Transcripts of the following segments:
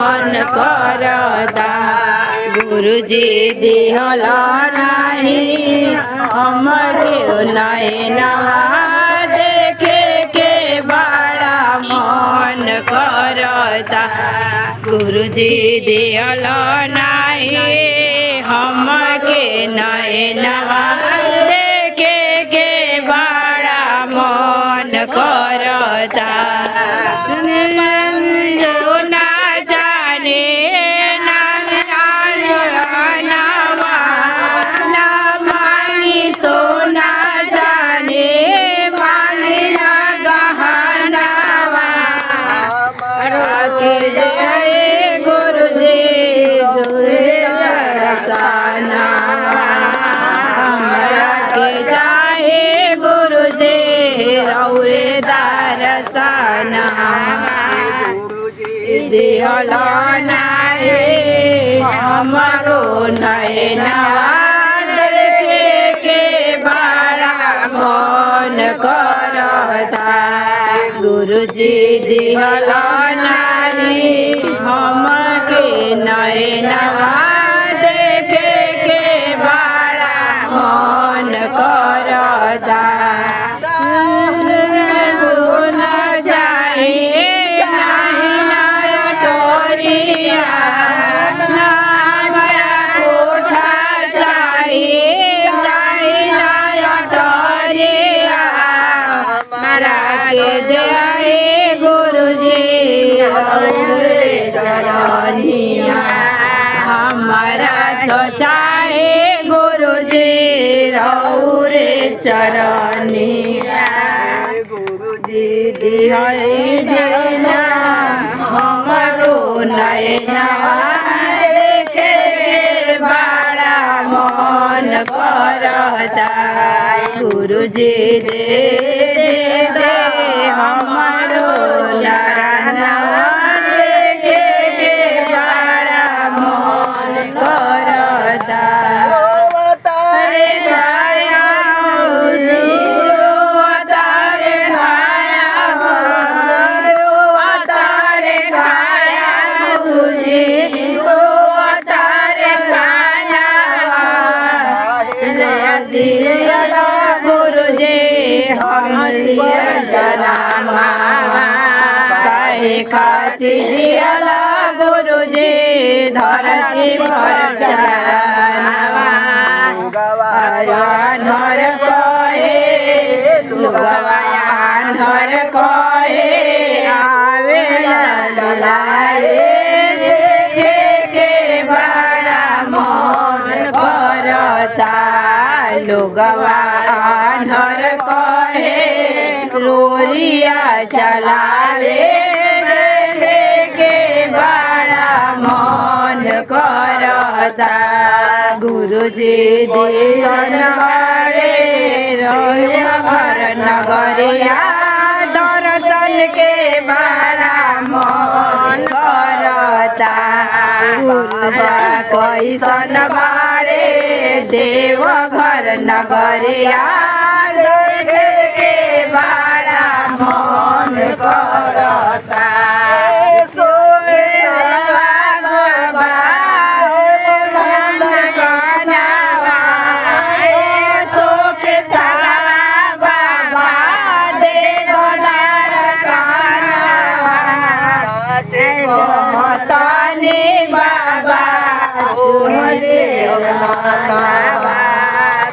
मन करता गुरुजी दिहल नहीं हमरे नैनवा देखे के बड़ा मन करता गुरुजी दिहल नहीं हमके नैनवा देखे के बड़ा मन करता दिहल नहीं हमरो नैनवा देखे के बड़ा मन करता गुरुजी दिहल नहीं हमके नैनवा देखे के बड़ा मन करता हमारा तो चाहे गुरुजी रौरे चरनिया गुरुजी दिहल देना हमरो नैनवा देखे के बड़ा मन करता गुरुजी दे दे हमरो शरणवा खाती दियाला गुरुजी धरती पर चरणवा धर कहे लुगवाया धर कहे आवेला चलाए देखे के बड़ा मन करता लुगवा धर कहे रोरिया चलावे करता गुरुजी दिहल बारे रोय घर नगरिया दर्शन के बड़ा मन करता गुरुजा कैसन बारे देव घर नगरिया दर्शन के बड़ा मन करता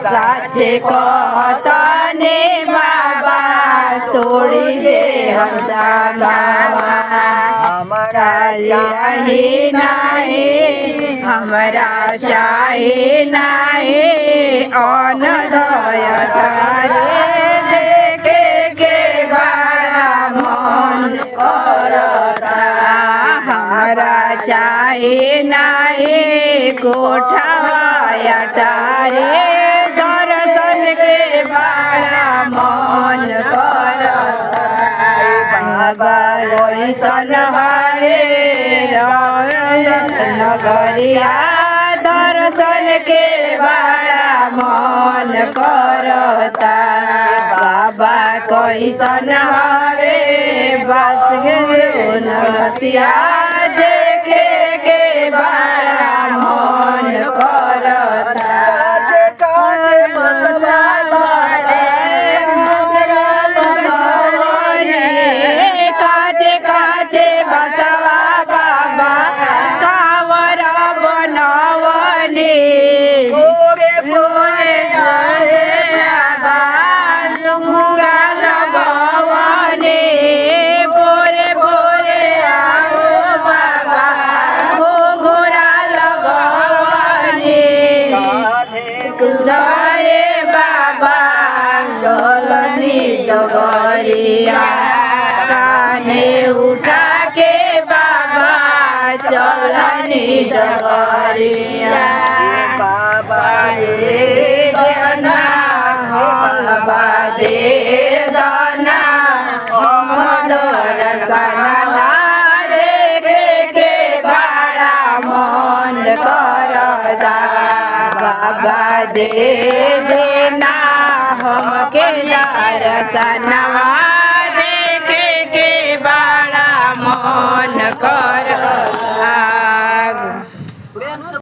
साचे कहतने बाबा तोड़ी दे हम दानवा हमारा चाहे नहीं हमारा चाहे नहीं अनदय तारे देखे के बड़ा मन करता हमारा चाहे नहीं कोठा अटारे दर्शन के बड़ा मन करता बाबा कैसन हरे नगरिया दर्शन के बड़ा मन करता बाबा कैसन हरे बस नगतिया देखे डगरिया काने उठा के बाबा चलनी डगरिया बाबा दे दाना बाबा दे दाना दर्शनवा देखे के बड़ा मन करता बाबा दे देना हमके दर्शनवा